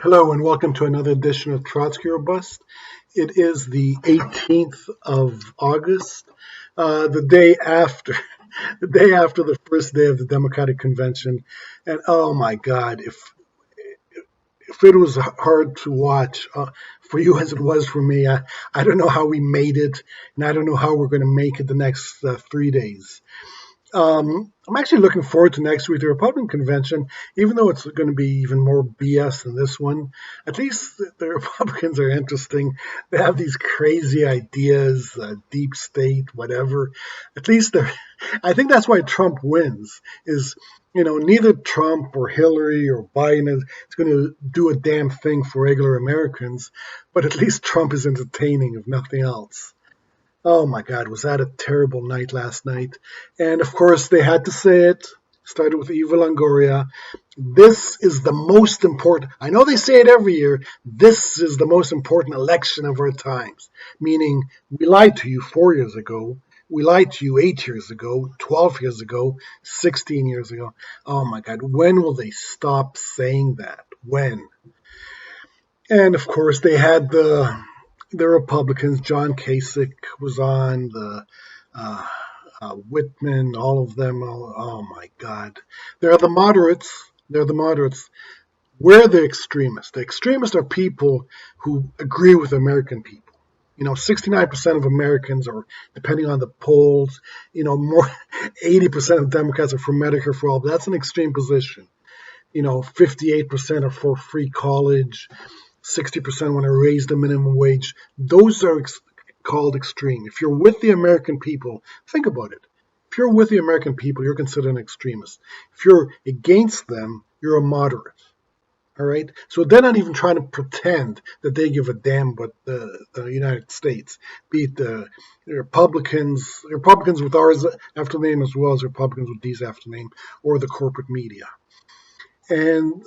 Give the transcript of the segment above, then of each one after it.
Hello and welcome to another edition of Trotsky or Bust. It is the 18th of August, the day after, the day after the first day of the Democratic Convention, and oh my God, if it was hard to watch for you as it was for me, I don't know how we made it, and I don't know how we're going to make it the next 3 days. I'm actually looking forward to next week, the Republican convention, even though it's going to be even more BS than this one. At least the Republicans are interesting. They have these crazy ideas, deep state, whatever. At least I think that's why Trump wins, is, neither Trump or Hillary or Biden is going to do a damn thing for regular Americans, but at least Trump is entertaining, if nothing else. Oh my God, was that a terrible night last night? And of course, they had to say it. Started with Eva Longoria. This is the most important. I know they say it every year. This is the most important election of our times. Meaning, we lied to you 4 years ago. We lied to you 8 years ago, 12 years ago, 16 years ago. Oh my God, when will they stop saying that? When? And of course, they had the Republicans. John Kasich was on, the Whitman, all of them. Oh my God. They're the moderates. They're the moderates. We're the extremists. The extremists are people who agree with American people. 69% of Americans are, depending on the polls, more 80% of Democrats are for Medicare for all. But that's an extreme position. 58% are for free college. 60% want to raise the minimum wage. Those are called extreme. If you're with the American people, think about it. If you're with the American people, you're considered an extremist. If you're against them, you're a moderate. All right? So they're not even trying to pretend that they give a damn about the United States, be it the Republicans with ours after name as well as Republicans with D's after name, or the corporate media. And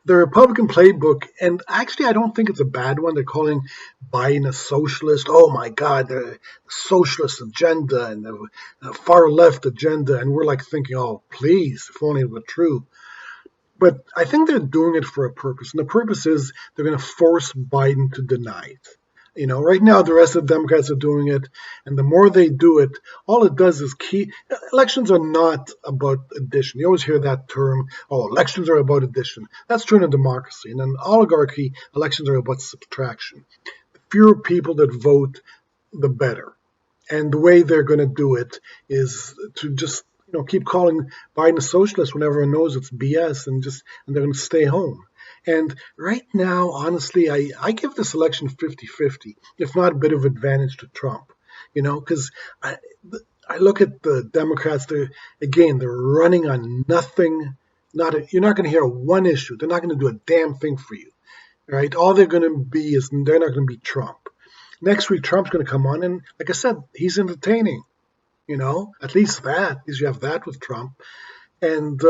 the Republican playbook, and actually I don't think it's a bad one. They're calling Biden a socialist. Oh my God, the socialist agenda and the far left agenda. And we're like thinking, oh, please, if only it were true. But I think they're doing it for a purpose. And the purpose is they're going to force Biden to deny it. Right now the rest of the Democrats are doing it, and the more they do it, all it does is elections are not about addition. You always hear that term, oh, elections are about addition. That's true in a democracy. In an oligarchy, elections are about subtraction. The fewer people that vote, the better. And the way they're going to do it is to just keep calling Biden a socialist when everyone knows it's BS, and they're going to stay home. And right now, honestly, I give this election 50-50, if not a bit of advantage to Trump, because I look at the Democrats, they're running on nothing. You're not going to hear one issue. They're not going to do a damn thing for you, right? All they're going to be is they're not going to be Trump. Next week, Trump's going to come on, and like I said, he's entertaining, at least you have that with Trump. And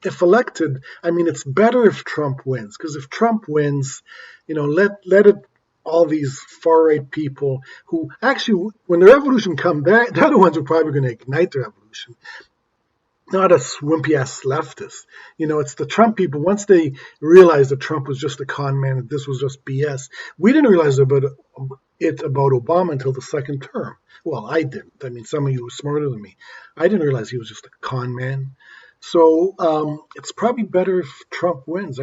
if elected, it's better if Trump wins, because if Trump wins, let it, all these far-right people who actually, when the revolution comes, they're the ones who are probably going to ignite the revolution, not us wimpy-ass leftists. It's the Trump people. Once they realized that Trump was just a con man, that this was just BS, we didn't realize about Obama until the second term. Well, I didn't. Some of you were smarter than me. I didn't realize he was just a con man. So it's probably better if Trump wins.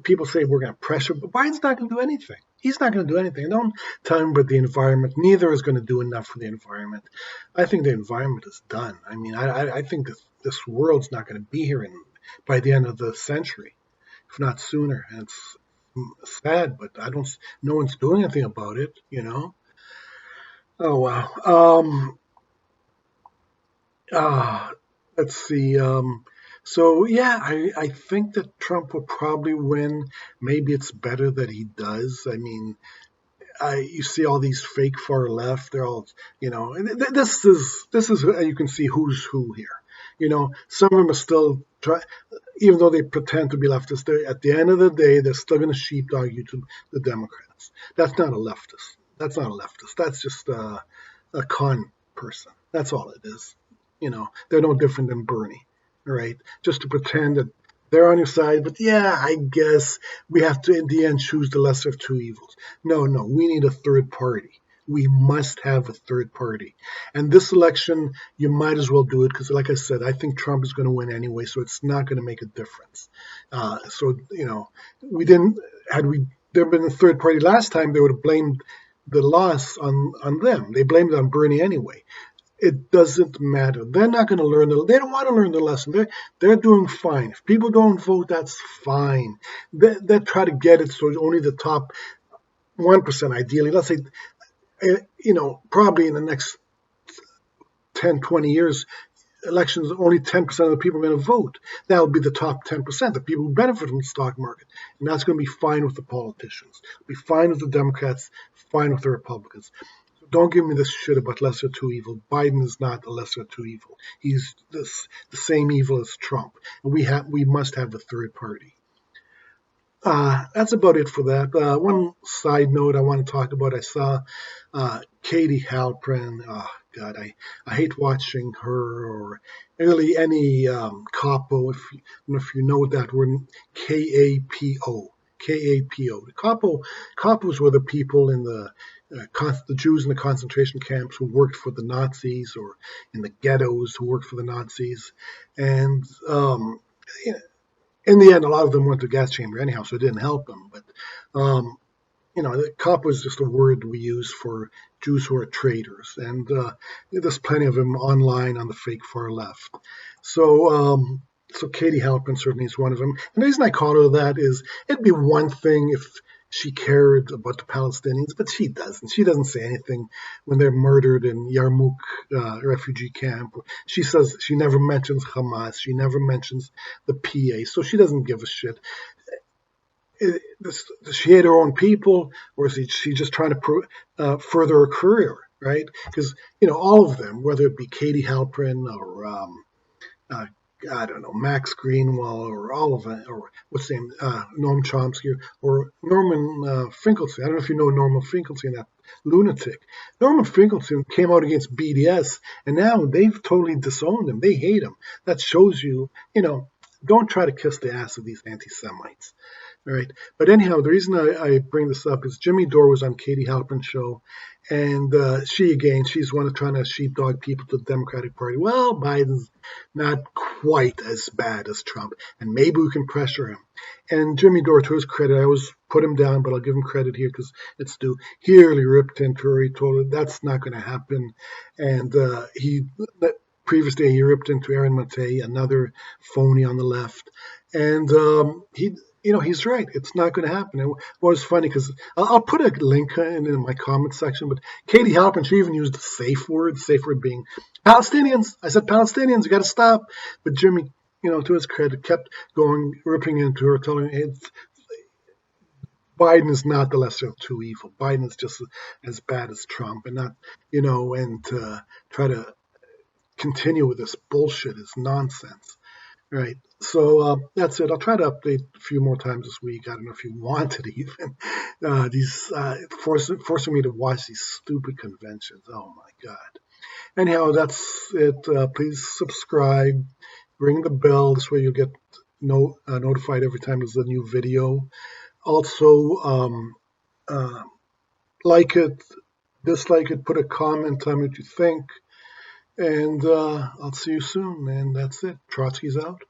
People say we're going to pressure, but Biden's not going to do anything. He's not going to do anything. Don't tell him about the environment. Neither is going to do enough for the environment. I think the environment is done. I think this world's not going to be here by the end of the century, if not sooner. And it's sad, but no one's doing anything about it, Oh, wow. Let's see. So yeah, I think that Trump will probably win. Maybe it's better that he does. You see all these fake far left. They're all, this is you can see who's who here. Some of them are still even though they pretend to be leftists. At the end of the day, they're still going to sheepdog you to the Democrats. That's not a leftist. That's not a leftist. That's just a con person. That's all it is. They're no different than Bernie, right? Just to pretend that they're on your side, but yeah, I guess we have to, in the end, choose the lesser of two evils. No, no, we need a third party. We must have a third party. And this election, you might as well do it because, like I said, I think Trump is going to win anyway, so it's not going to make a difference. We didn't, had we, there been a third party last time, they would have blamed the loss on them. They blamed it on Bernie anyway. It doesn't matter. They're not going to learn. They don't want to learn the lesson. They're doing fine. If people don't vote, that's fine. They try to get it so only the top 1%, ideally. Let's say, probably in the next 10, 20 years, elections, only 10% of the people are going to vote. That will be the top 10%, the people who benefit from the stock market. And that's going to be fine with the politicians, be fine with the Democrats, fine with the Republicans. So don't give me this shit about lesser of two evil. Biden is not the lesser of two evil. He's the same evil as Trump. And we must have the third party. That's about it for that. One side note I want to talk about, I saw Katie Halper, and oh God, I hate watching her or really any capo. I don't know if you know that word, Kapo. Kapo. The capos were the people in the Jews in the concentration camps who worked for the Nazis, or in the ghettos who worked for the Nazis, and in the end, a lot of them went to gas chamber anyhow, so it didn't help them. But the cop was just a word we use for Jews who are traitors, and there's plenty of them online on the fake far left. So Katie Halpin certainly is one of them. And the reason I call her that is it'd be one thing if she cared about the Palestinians, but she doesn't. She doesn't say anything when they're murdered in Yarmouk refugee camp. She says she never mentions Hamas. She never mentions the PA. So she doesn't give a shit. Does she hate her own people, or is she just trying to further her career, right? Because all of them, whether it be Katie Halprin or uh, I don't know, Max Greenwald, or all of it, or what's his name, Noam Chomsky, or Norman Finkelstein. I don't know if you know Norman Finkelstein, that lunatic. Norman Finkelstein came out against BDS, and now they've totally disowned him. They hate him. That shows you, don't try to kiss the ass of these anti-Semites. All right. But anyhow, the reason I bring this up is Jimmy Dore was on Katie Halpern's show, and she's one of trying to sheepdog people to the Democratic Party. Well, Biden's not quite as bad as Trump, and maybe we can pressure him. And Jimmy Dore, to his credit, I always put him down, but I'll give him credit here because it's due. He really ripped into her. He told her that's not going to happen, and previous day he ripped into Aaron Mate, another phony on the left, and he's right. It's not going to happen. And what was funny, because I'll put a link in my comment section, but Katie Halpern, she even used the safe word being Palestinians. I said, Palestinians, you got to stop. But Jimmy, to his credit, kept going, ripping into her, telling her Biden is not the lesser of two evil. Biden is just as bad as Trump, and not, and try to continue with this bullshit is nonsense. Right. So that's it. I'll try to update a few more times this week. I don't know if you want it even. These forcing me to watch these stupid conventions. Oh my God. Anyhow, that's it. Please subscribe. Ring the bell. This way you'll get notified every time there's a new video. Also, like it, dislike it, put a comment, tell me what you think. And I'll see you soon. And that's it. Trotsky's out.